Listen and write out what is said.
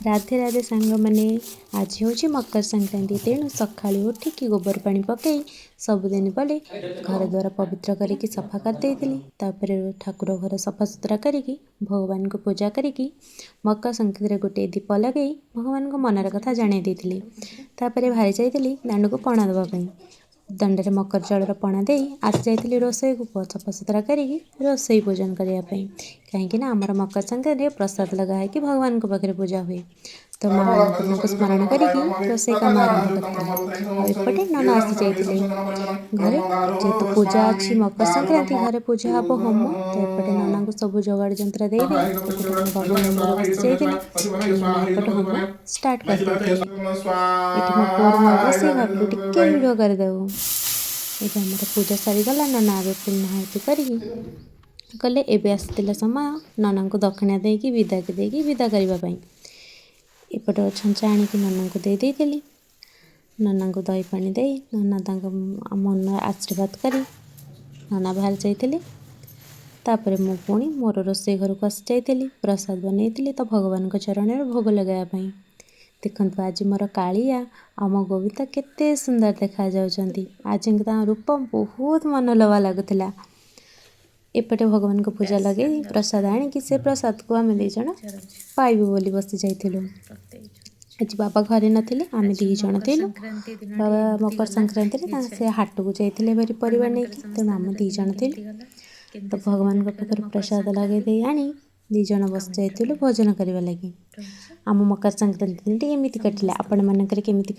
राधे राधे सांग मैंने आज हूँ मकर संक्रांति तेणु सका उठिकी गोबर पानी पकई सबुदिन पले घर द्वार पवित्र करके सफा करदे ठाकुर घर सफा सुतरा करके भगवान को पूजा करके मकर संक्रांति गोटे दीप लगे भगवान को मनर कथा जन देती बाहरी जाइली दांड को पणा देवाई दंडे मकर चाउर पणा दे आसी जाइली रोसई को सफा सुतरा करके रोसई पूजन करने कहीं आमर मकर संक्रांति प्रसाद लगा कि भगवान को पाखे पूजा हुए तो माँ अन्नपूर्णा को स्मरण करके रोसई काम आरंभ करते नना आसी जाइए घरे जेहेतु पूजा अच्छी मकर संक्रांति घरे पूजा हम होम तो एपटे नना को सब जोगाड़ जंत्र दे भगवान होम स्टार्ट कर भाविलु टिके भिड करदेव ये आम पूजा सारीगला नना आगे पूर्णाहुति कले एबे आसला समय नना को दक्षिणा देकी विदा करने एपटे छंचा आणिकी नना को दे देली नना को दही पानी दे नना मन आशीर्वाद करी नना बाहर जाइए तापर मु पुणी मोर रोसई घर को आसी जाइली प्रसाद बनई तो भगवान चरण में भोग लगाई देखु आज मोर कालिया आम गोविंदा केते सुंदर देखा जाउछंती आज रूप बहुत मनलोभा लगुला एपटे भगवान को पूजा लगे प्रसाद आणिकी से प्रसाद को आम दीज पाइबू बोली बसी जाइलु आज बाबा घरे नथिले आम दीज थिलु बाबा मकर संक्रांति से हाट को जाइए भारी परिवार नहीं तेणु आम दीज थिलु तो भगवान पाखर प्रसाद लगे दे आनी दीज बस जाइलु भोजन करने लगी आम मकर संक्रांति एमती कटिला आपण मानकर केमिति